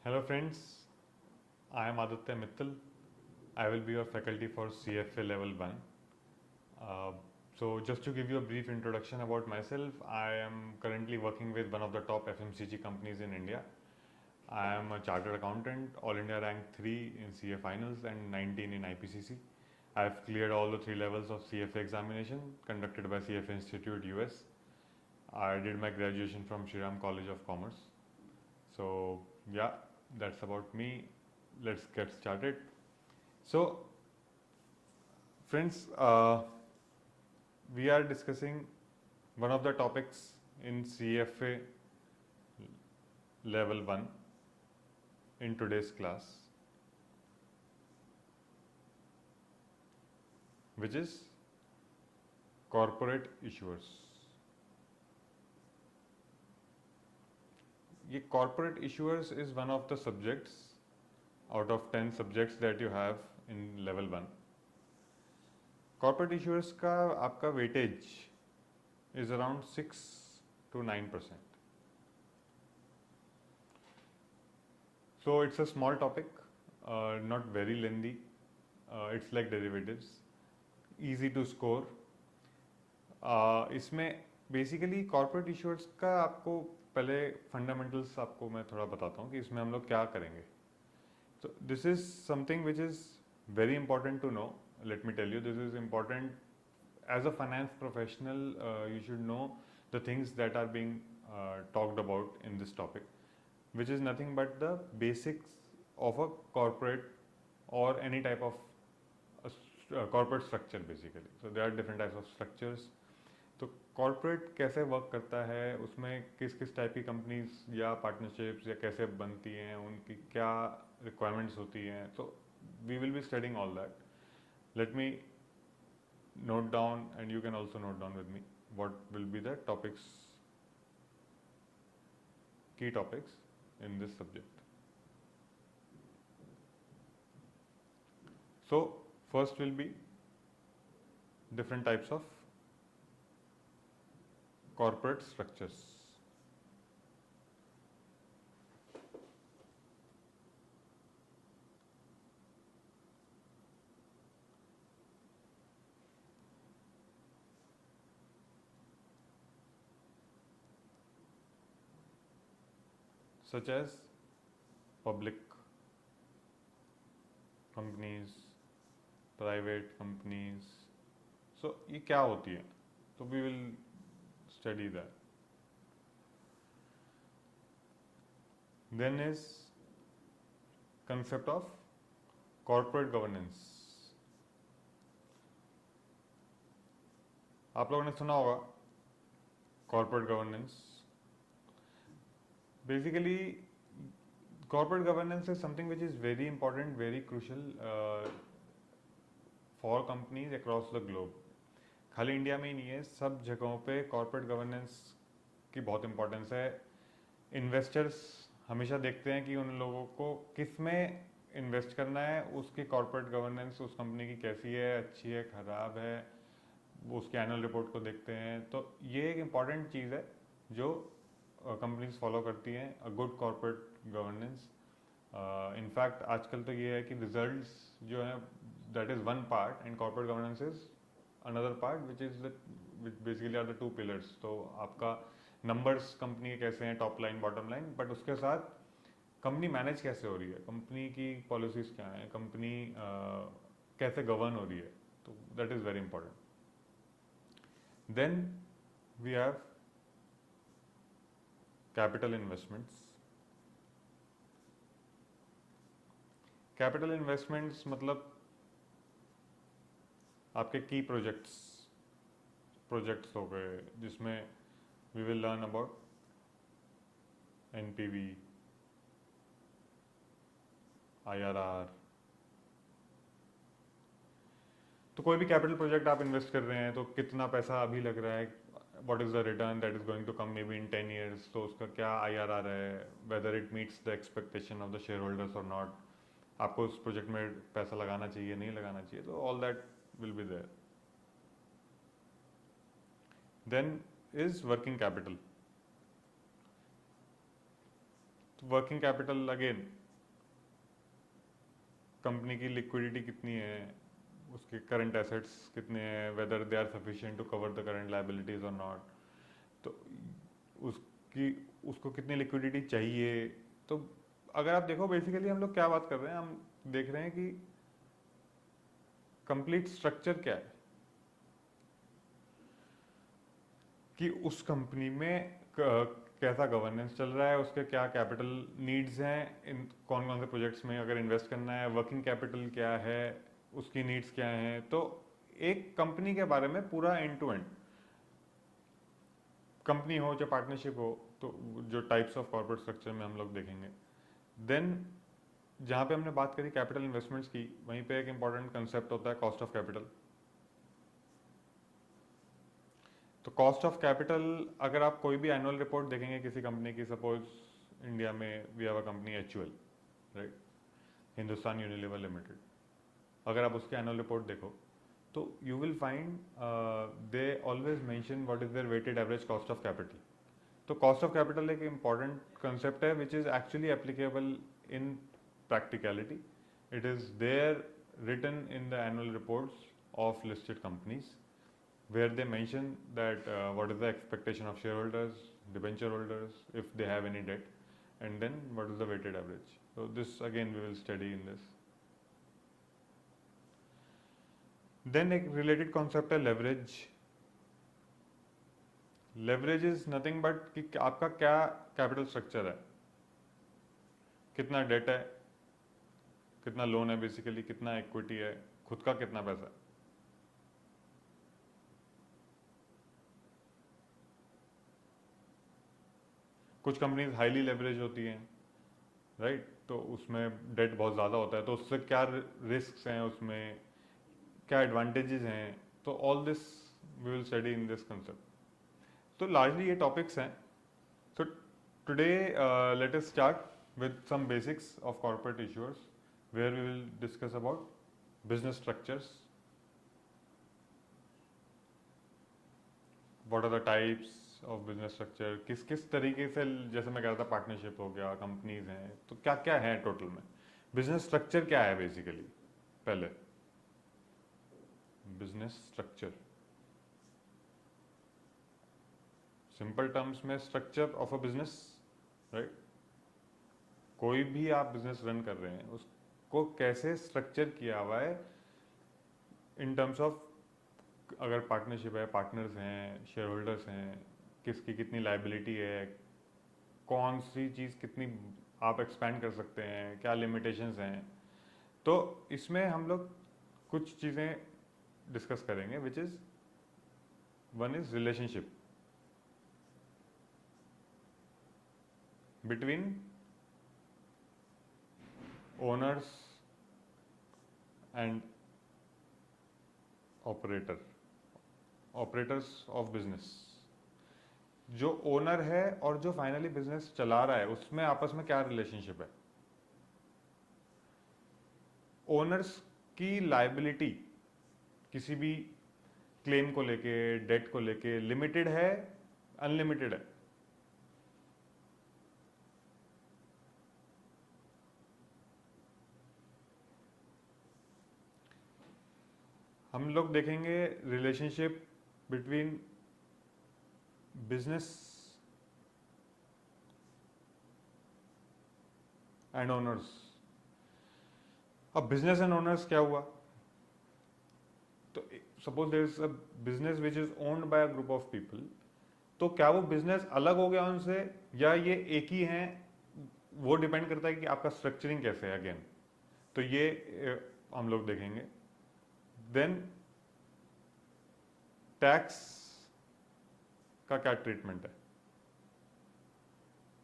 Hello friends, I am Aditya Mittal. I will be your faculty for CFA Level 1. Uh, so just to give you a brief introduction about myself, I am currently working with one of the top FMCG companies in India. I am a chartered accountant, All India rank 3 in CA finals and 19 in IPCC. I have cleared all the 3 levels of CFA examination conducted by CFA Institute US. I did my graduation from Shriram College of Commerce. So yeah, that's about me. Let's get started. So friends, we are discussing one of the topics in CFA level 1 in today's class, which is corporate issuers. ये corporate issuers is one of the subjects out of 10 subjects that you have in level 1. Corporate issuers का आपका weightage is around 6 to 9%. So it's a small topic, not very lengthy. It's like derivatives, easy to score. इसमें basically corporate इश्यूर्स का आपको पहले fundamentals आपको मैं थोड़ा बताता हूँ कि इसमें हम लोग क्या करेंगे. So this is something which is very important to know. Let me tell you, this is important. As a finance professional, you should know the things that are being talked about in this topic, which is nothing but the basics of a corporate or any type of corporate structure basically. So there are different types of structures. तो corporate कैसे work करता है, उसमें किस किस type की companies या partnerships या कैसे बनती हैं, उनकी क्या रिक्वायरमेंट्स होती हैं. तो we will be studying all that. Let me note down and you can also note down with me what will be the topics, key topics in this subject. So first will be different types of corporate structures. Such as public companies, private companies. So ये क्या होती है? तो we will study that. Then is concept of corporate governance. आप लोगों ने सुना होगा corporate governance. Basically, corporate governance is something which is very important, very crucial for companies across the globe. खाली इंडिया में ही नहीं है, सब जगहों पे कॉर्पोरेट गवर्नेंस की बहुत इंपॉर्टेंस है. इन्वेस्टर्स हमेशा देखते हैं कि उन लोगों को किस में इन्वेस्ट करना है, उसकी कॉर्पोरेट गवर्नेंस उस कंपनी की कैसी है, अच्छी है, ख़राब है, वो उसके एनुअल रिपोर्ट को देखते हैं. तो ये एक इम्पॉर्टेंट चीज़ है जो कंपनीज फॉलो करती हैं, a good corporate governance. In fact आजकल तो ये है कि रिजल्ट्स जो है that is one part and corporate governance is another part, which is which basically are the two pillars. तो आपका नंबर्स कंपनी के कैसे हैं, top line bottom line, but उसके साथ कंपनी मैनेज कैसे हो रही है, कंपनी की पॉलिसीज़ क्या हैं, कंपनी कैसे गवर्न हो रही है. तो that is very important. Then we have capital investments. Capital investments मतलब आपके की प्रोजेक्ट्स हो गए जिसमें we will learn about NPV, IRR. तो कोई भी कैपिटल प्रोजेक्ट आप इन्वेस्ट कर रहे हैं तो कितना पैसा अभी लग रहा है, what is the return that is going to come maybe in 10 years, तो उसका क्या IRR है, whether it meets the expectation of the shareholders or not, आपको उस प्रोजेक्ट में पैसा लगाना चाहिए नहीं लगाना चाहिए. तो all that will be there. Then is working capital. Working capital again, company की लिक्विडिटी कितनी है, उसके करंट एसेट्स कितने हैं, whether they are sufficient to cover the current liabilities और नॉट, तो उसकी उसको कितनी लिक्विडिटी चाहिए। तो अगर आप देखो बेसिकली हम लोग क्या बात कर रहे हैं, हम देख रहे हैं कि कंप्लीट स्ट्रक्चर क्या है कि उस कंपनी में कैसा गवर्नेंस चल रहा है, उसके क्या कैपिटल नीड्स हैं, इन कौन कौन से प्रोजेक्ट्स में अगर इन्वेस्ट करना है, वर्किंग कैपिटल क्या है, उसकी नीड्स क्या हैं। तो एक कंपनी के बारे में पूरा एंड टू एंड, कंपनी हो चाहे पार्टनरशिप हो, तो जो टाइप्स ऑफ कॉर्पोरेट स्ट्रक्चर में हम लोग देखेंगे। देन जहाँ पे हमने बात करी कैपिटल इन्वेस्टमेंट्स की, वहीं पे एक इंपॉर्टेंट कंसेप्ट होता है कॉस्ट ऑफ कैपिटल। तो कॉस्ट ऑफ कैपिटल, अगर आप कोई भी एनुअल रिपोर्ट देखेंगे किसी कंपनी की, सपोज इंडिया में we have a company HUL, right, Hindustan Unilever limited, अगर आप उसके एनुअल रिपोर्ट देखो तो you will find they always mention what is their weighted average cost of capital. तो कॉस्ट ऑफ कैपिटल एक इंपॉर्टेंट कंसेप्ट है which is actually applicable in practicality. It is there written in the annual reports of listed companies where they mention that what is the expectation of shareholders, debenture holders, if they have any debt, and then what is the weighted average. So this again we will study in this. Then एक related concept है leverage. Leverage is nothing but कि आपका क्या capital structure है, कितना debt है, कितना loan है, बेसिकली कितना इक्विटी है, खुद का कितना पैसा है। कुछ कंपनीज हाईली लेवरेज होती हैं, राइट, तो उसमें डेट बहुत ज़्यादा होता है, तो उससे क्या रिस्क हैं, उसमें क्या एडवांटेजेस हैं, तो all this we will study in this concept. तो लार्जली ये टॉपिक्स हैं। So today let us start with some basics of corporate issuers where we will discuss about business structures, what are the types of business structure, किस किस तरीके से, जैसे मैं कह रहा था पार्टनरशिप हो गया, कंपनीज हैं, तो क्या क्या है टोटल में, बिजनेस स्ट्रक्चर क्या है बेसिकली। पहले बिजनेस स्ट्रक्चर, सिंपल टर्म्स में structure of a business, right, कोई भी आप बिजनेस रन कर रहे हैं उसको कैसे स्ट्रक्चर किया हुआ है इन टर्म्स ऑफ, अगर पार्टनरशिप है, पार्टनर्स हैं, शेयर होल्डर्स हैं, किसकी कितनी लाइबिलिटी है, कौन सी चीज़ कितनी आप एक्सपेंड कर सकते हैं, क्या लिमिटेशंस हैं। तो इसमें हम लोग कुछ चीज़ें डिस्कस करेंगे which is, one is relationship between owners and operators of business. जो ओनर है और जो फाइनली बिजनेस चला रहा है उसमें आपस में क्या रिलेशनशिप है। ओनर्स की लायबिलिटी किसी भी क्लेम को लेके, डेट को लेके लिमिटेड है, अनलिमिटेड है। हम लोग देखेंगे relationship between business and owners. अब बिजनेस एंड ओनर्स क्या हुआ, तो suppose there is a business which is owned by a group of people, तो क्या वो बिजनेस अलग हो गया उनसे या ये एक ही हैं, वो डिपेंड करता है कि आपका स्ट्रक्चरिंग कैसे है अगेन। तो ये हम लोग देखेंगे। देन टैक्स का क्या ट्रीटमेंट है,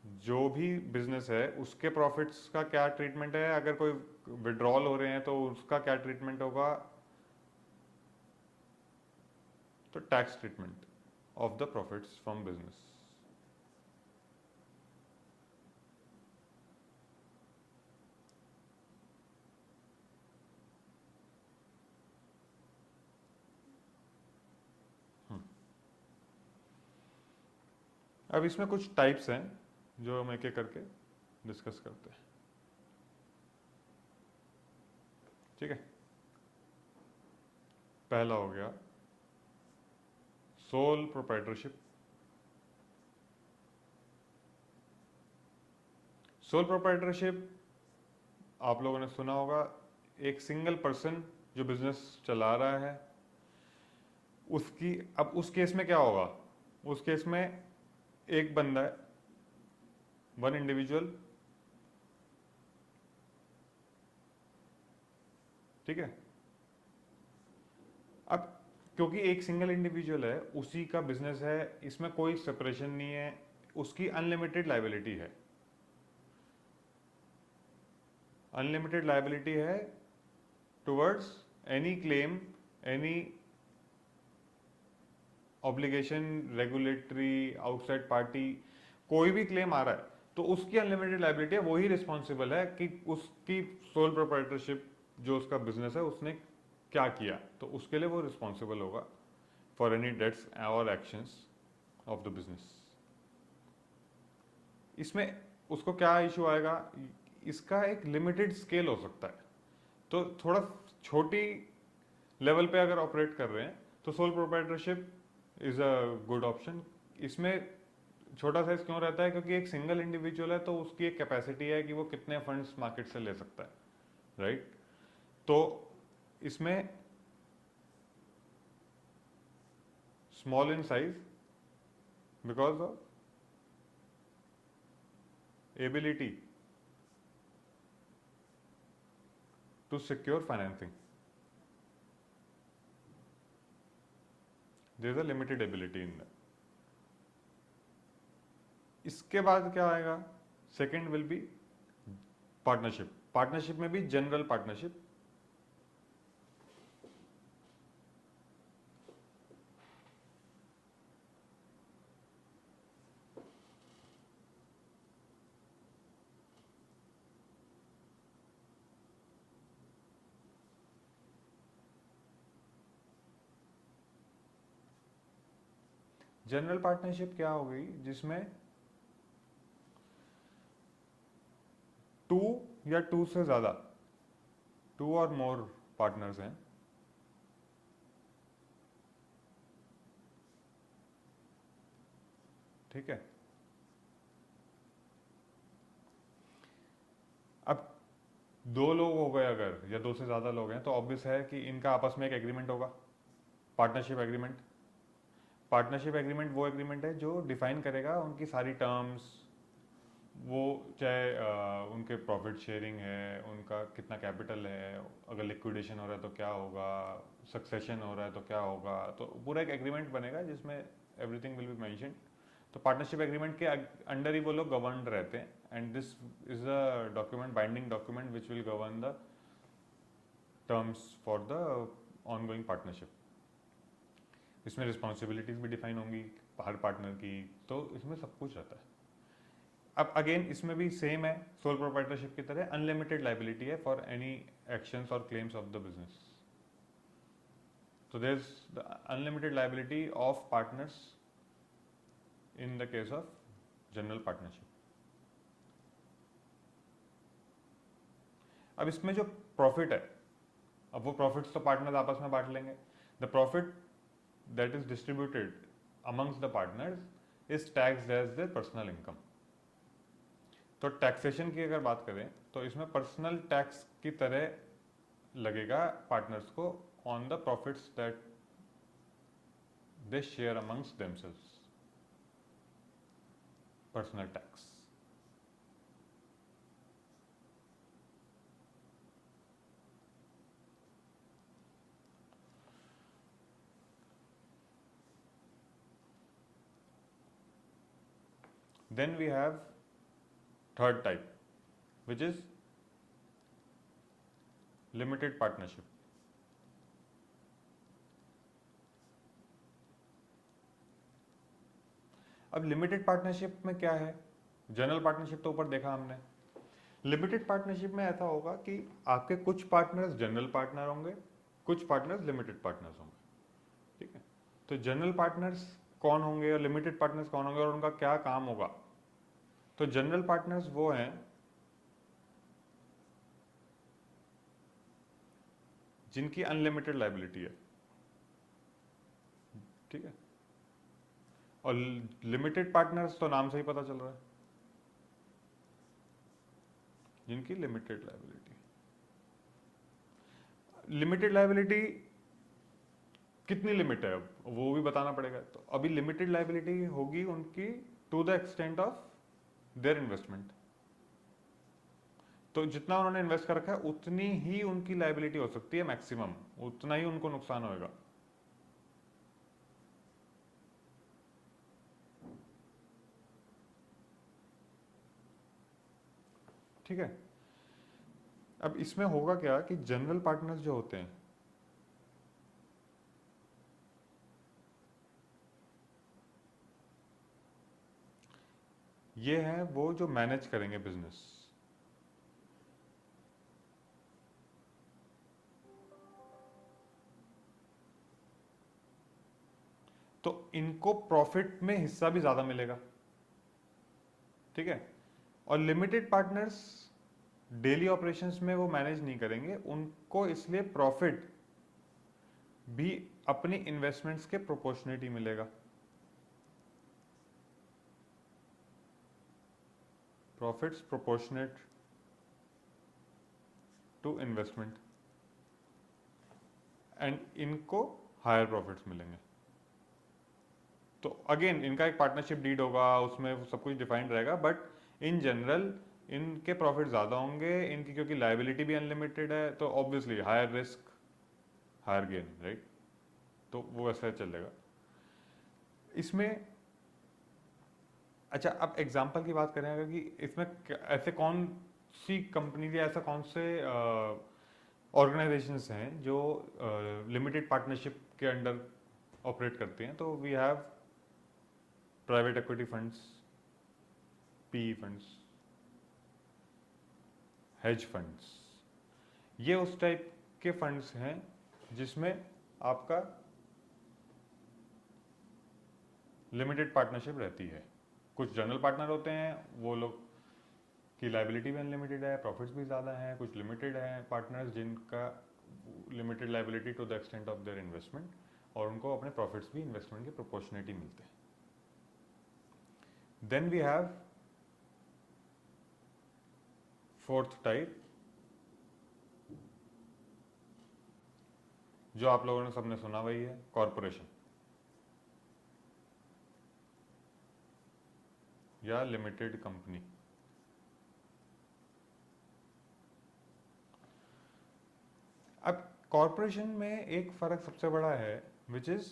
जो भी बिजनेस है उसके प्रॉफिट्स का क्या ट्रीटमेंट है, अगर कोई विड्रॉल हो रहे हैं तो उसका क्या ट्रीटमेंट होगा। तो tax treatment of the profits from business. अब इसमें कुछ टाइप्स हैं जो हम एक एक करके डिस्कस करते हैं। ठीक है, पहला हो गया सोल प्रोप्राइटरशिप। सोल प्रोप्राइटरशिप आप लोगों ने सुना होगा, एक सिंगल पर्सन जो बिजनेस चला रहा है उसकी, अब उस केस में क्या होगा, उस केस में एक बंदा है, वन इंडिविजुअल, ठीक है। अब क्योंकि एक सिंगल इंडिविजुअल है, उसी का बिजनेस है, इसमें कोई सेपरेशन नहीं है, उसकी अनलिमिटेड लायबिलिटी है, अनलिमिटेड लायबिलिटी है towards any claim, any obligation, regulatory, outside party, कोई भी क्लेम आ रहा है तो उसकी अनलिमिटेड लायबिलिटी है, वही रिस्पॉन्सिबल है कि उसकी सोल प्रोप्राइटरशिप जो उसका बिजनेस है उसने क्या किया, तो उसके लिए वो रिस्पॉन्सिबल होगा फॉर एनी डेट्स और एक्शंस ऑफ द बिजनेस। इसमें उसको क्या इशू आएगा, इसका एक लिमिटेड स्केल हो सकता है, तो थोड़ा छोटी लेवल पे अगर ऑपरेट कर रहे हैं तो sole proprietorship is a good option. इसमें छोटा साइज क्यों रहता है, क्योंकि एक सिंगल इंडिविजुअल है तो उसकी एक कैपेसिटी है कि वो कितने फंड्स मार्केट से ले सकता है, राइट। तो इसमें small in size because of ability to secure financing, there is a limited ability in that. इसके बाद क्या आएगा, second will be partnership. Partnership में भी जनरल पार्टनरशिप, जनरल पार्टनरशिप क्या हो गई, जिसमें टू या टू से ज्यादा, टू और मोर पार्टनर्स हैं, ठीक है। अब दो लोग हो गए अगर, या दो से ज्यादा लोग हैं, तो ऑब्वियस है कि इनका आपस में एक एग्रीमेंट होगा, पार्टनरशिप एग्रीमेंट। पार्टनरशिप एग्रीमेंट वो एग्रीमेंट है जो डिफाइन करेगा उनकी सारी टर्म्स, वो चाहे उनके प्रॉफिट शेयरिंग है, उनका कितना कैपिटल है, अगर लिक्विडेशन हो रहा है तो क्या होगा, सक्सेशन हो रहा है तो क्या होगा, तो पूरा एक एग्रीमेंट बनेगा जिसमें एवरीथिंग विल बी मेंशन। तो पार्टनरशिप एग्रीमेंट के अंडर ही वो लोग गवर्न रहते हैं, and this is a document, binding document which will govern the terms for the ongoing partnership. इसमें रिस्पॉन्सिबिलिटीज भी डिफाइन होंगी हर पार्टनर की, तो इसमें सब कुछ रहता है। अब अगेन इसमें भी सेम है, सोल प्रोप्राइटरशिप की तरह अनलिमिटेड लाइबिलिटी है फॉर एनी एक्शंस और claims of the business. So there's the unlimited liability of partners in the case of general partnership. अब इसमें जो प्रॉफिट है, अब वो प्रॉफिट्स तो पार्टनर्स आपस में बांट लेंगे। The profit that is distributed amongst the partners is taxed as their personal income. तो टैक्सेशन की अगर बात करें तो इसमें पर्सनल टैक्स की तरह लगेगा पार्टनर्स को on the profits that they share amongst themselves, personal tax. Then we have third type, which is limited partnership. अब लिमिटेड पार्टनरशिप में क्या है, जनरल पार्टनरशिप तो ऊपर देखा हमने। लिमिटेड पार्टनरशिप में ऐसा होगा कि आपके कुछ पार्टनर्स जनरल पार्टनर होंगे, कुछ पार्टनर्स लिमिटेड पार्टनर्स होंगे, ठीक है। तो जनरल पार्टनर्स कौन होंगे और लिमिटेड पार्टनर्स कौन होंगे और उनका क्या काम होगा। तो जनरल पार्टनर्स वो हैं जिनकी अनलिमिटेड लाइबिलिटी है, ठीक है। और लिमिटेड पार्टनर्स तो नाम से ही पता चल रहा है, जिनकी लिमिटेड लाइबिलिटी। लिमिटेड लाइबिलिटी कितनी लिमिट है अब वो भी बताना पड़ेगा। तो अभी लिमिटेड लाइबिलिटी होगी उनकी to the extent of their investment. तो जितना उन्होंने इन्वेस्ट कर रखा है उतनी ही उनकी लाइबिलिटी हो सकती है मैक्सिमम, उतना ही उनको नुकसान होगा। ठीक है। अब इसमें होगा क्या कि जनरल पार्टनर्स जो होते हैं, ये है वो जो मैनेज करेंगे बिजनेस। तो इनको प्रॉफिट में हिस्सा भी ज्यादा मिलेगा, ठीक है। और लिमिटेड पार्टनर्स डेली ऑपरेशंस में वो मैनेज नहीं करेंगे, उनको इसलिए प्रॉफिट भी अपनी इन्वेस्टमेंट्स के प्रोपोर्शनेट ही मिलेगा। Profits proportionate to investment, and इनको हायर प्रॉफिट्स मिलेंगे। तो अगेन इनका एक पार्टनरशिप डीड होगा, उसमें सब कुछ डिफाइंड रहेगा, बट इन जनरल इनके प्रॉफिट ज़्यादा होंगे इनकी, क्योंकि लाइबिलिटी भी अनलिमिटेड है, तो obviously higher risk higher gain, right. तो वो ऐसा चलेगा इसमें। अच्छा, अब एग्जांपल की बात करें अगर, कि इसमें ऐसे कौन सी कंपनी या ऐसा कौन से ऑर्गेनाइजेशंस हैं जो लिमिटेड पार्टनरशिप के अंडर ऑपरेट करते हैं। तो we have private equity funds, PE funds, hedge funds. ये उस टाइप के फंड्स हैं जिसमें आपका लिमिटेड पार्टनरशिप रहती है। कुछ जनरल पार्टनर होते हैं, वो लोग की लाइबिलिटी भी अनलिमिटेड है, प्रॉफिट्स भी ज़्यादा हैं। कुछ लिमिटेड है पार्टनर्स जिनका limited liability to the extent of their investment, और उनको अपने प्रॉफिट्स भी इन्वेस्टमेंट के प्रोपोर्शनेट ही मिलते हैं। Then we have fourth type, जो आप लोगों ने सबने सुना वही है, कॉरपोरेशन या लिमिटेड कंपनी। अब कॉरपोरेशन में एक फर्क सबसे बड़ा है, विच इज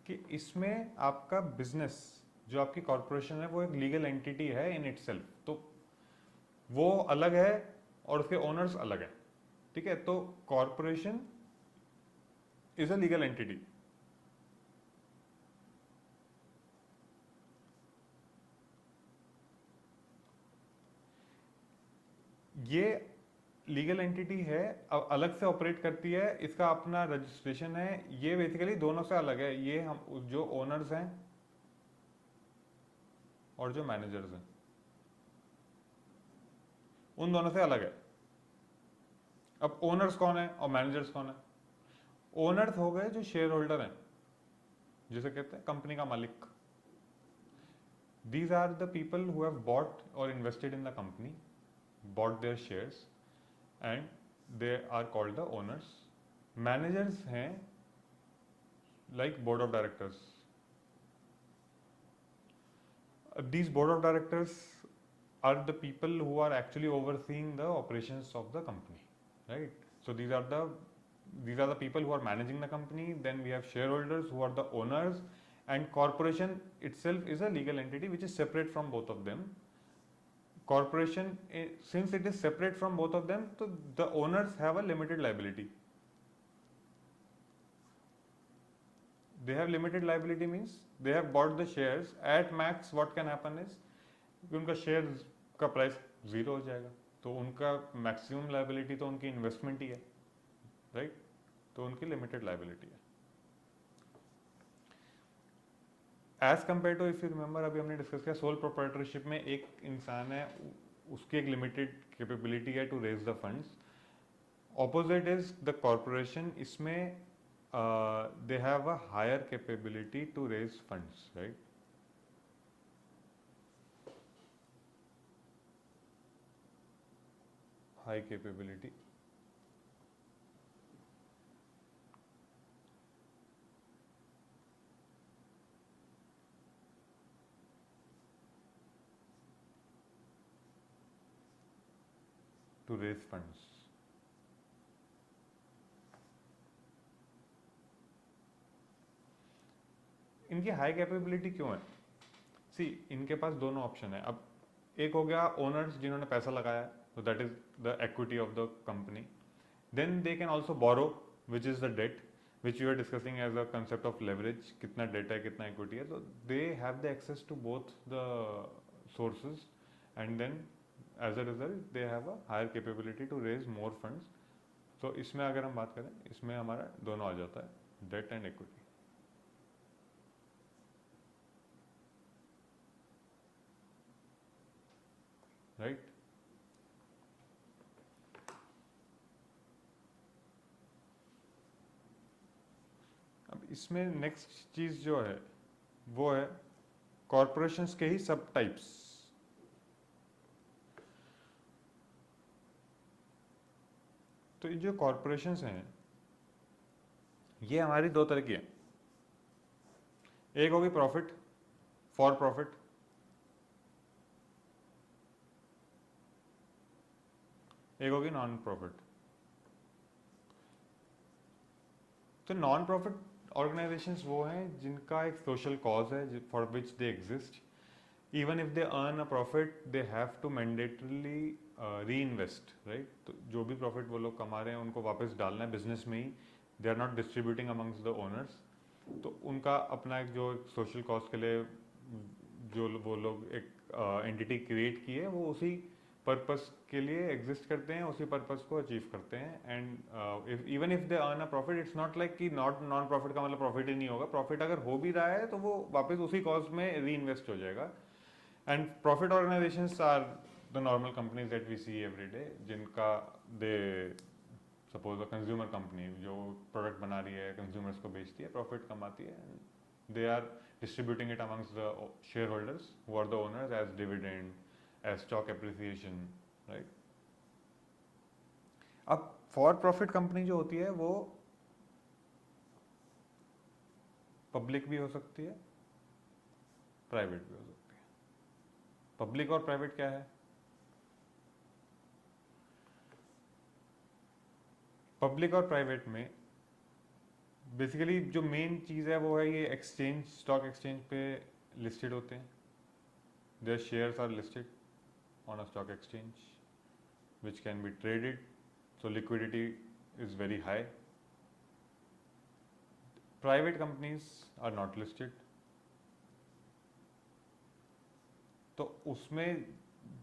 कि इसमें आपका बिजनेस, जो आपकी कॉरपोरेशन है, वो एक लीगल एंटिटी है इन इटसेल्फ, तो वो अलग है और उसके ओनर्स अलग है, ठीक है। तो corporation is a legal entity. ये लीगल एंटिटी है, अब अलग से ऑपरेट करती है, इसका अपना रजिस्ट्रेशन है। ये बेसिकली दोनों से अलग है, ये हम जो ओनर्स हैं और जो मैनेजर्स हैं, उन दोनों से अलग है। अब ओनर्स कौन है और मैनेजर्स कौन है? ओनर्स हो गए जो शेयर होल्डर हैं, जिसे कहते हैं कंपनी का मालिक। These are the people who have bought or invested in the company, bought their shares, and they are called the owners. Managers हैं like board of directors. These board of directors are the people who are actually overseeing the operations of the company, right? So these are the people who are managing the company. Then we have shareholders who are the owners, and corporation itself is a legal entity which is separate from both of them. Corporation, since it is separate from both of them, so the owners have a limited liability. They have limited liability means they have bought the shares at max. What can happen is उनका share का price zero हो जाएगा, तो उनका maximum liability तो उनकी investment ही है, right. तो उनकी लिमिटेड लाइबिलिटी है। As compare to, if you remember, अभी हमने डिस्कस किया सोल प्रोप्राइटरशिप में एक इंसान है, उसकी एक लिमिटेड कैपेबिलिटी है to raise the funds, Opposite is the corporation. इसमें they have a higher capability to raise funds, right? High capability. To raise funds. इनकी हाई कैपेबिलिटी क्यों है? सी, इनके पास दोनों ऑप्शन है. अब एक हो गया ओनर्स जिन्होंने पैसा लगाया, तो that is the equity of the company. Then they can also borrow, which is the debt, which you are discussing as a concept of leverage. कितना डेट है, कितना इक्विटी है, तो they have the access to both the sources, and then as a result they have a higher capability to raise more funds. तो इसमें अगर हम बात करें, इसमें हमारा दोनों आ जाता है, डेट एंड इक्विटी, राइट. अब इसमें नेक्स्ट चीज जो है वो है कॉरपोरेशंस के ही सब टाइप्स. तो ये जो कॉरपोरेशंस हैं, ये हमारी दो तरह की हैं. एक होगी प्रॉफिट, फॉर प्रॉफिट. एक होगी नॉन प्रॉफिट. तो नॉन प्रॉफिट ऑर्गेनाइजेशंस वो हैं जिनका एक सोशल कॉज है for which they exist. Even if they earn a profit, they have to mandatorily reinvest, right. तो जो भी प्रॉफिट वो लोग कमा रहे हैं उनको वापस डालना है बिजनेस में ही. They are not distributing amongst the owners. तो उनका अपना एक जो सोशल कॉज के लिए जो वो लोग एक एंटिटी क्रिएट की है, वो उसी पर्पस के लिए एग्जिस्ट करते हैं, उसी पर्पस को अचीव करते हैं. And even if they earn a profit, it's not like कि नॉन प्रॉफिट का मतलब प्रॉफिट ही नहीं होगा. प्रॉफिट अगर हो भी रहा है तो वो वापस उसी कॉज में री इन्वेस्ट हो जाएगा. And profit organisations are the normal companies that we see every day, जिनका they suppose a consumer company जो प्रोडक्ट बना रही है, कंज्यूमर्स को बेचती है, प्रॉफिट कमाती है. They are distributing it amongst the shareholders who are the owners as dividend, as stock appreciation, right. अब फॉर प्रॉफिट कंपनी जो होती है वो पब्लिक भी हो सकती है, प्राइवेट भी हो सकती है. पब्लिक और प्राइवेट क्या है? पब्लिक और प्राइवेट में बेसिकली जो मेन चीज़ है वो है ये एक्सचेंज, स्टॉक एक्सचेंज पे लिस्टेड होते हैं. Their shares are listed on a stock exchange which can be traded, so liquidity is very high. Private companies are not listed, तो उसमें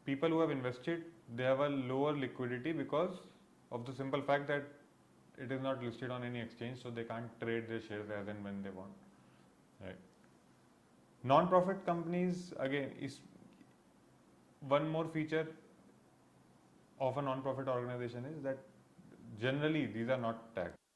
people who have invested, they have a lower liquidity because of the simple fact that it is not listed on any exchange, so they can't trade their shares as and when they want, right. Non-profit companies, again, is one more feature of a non-profit organization is that generally these are not taxed.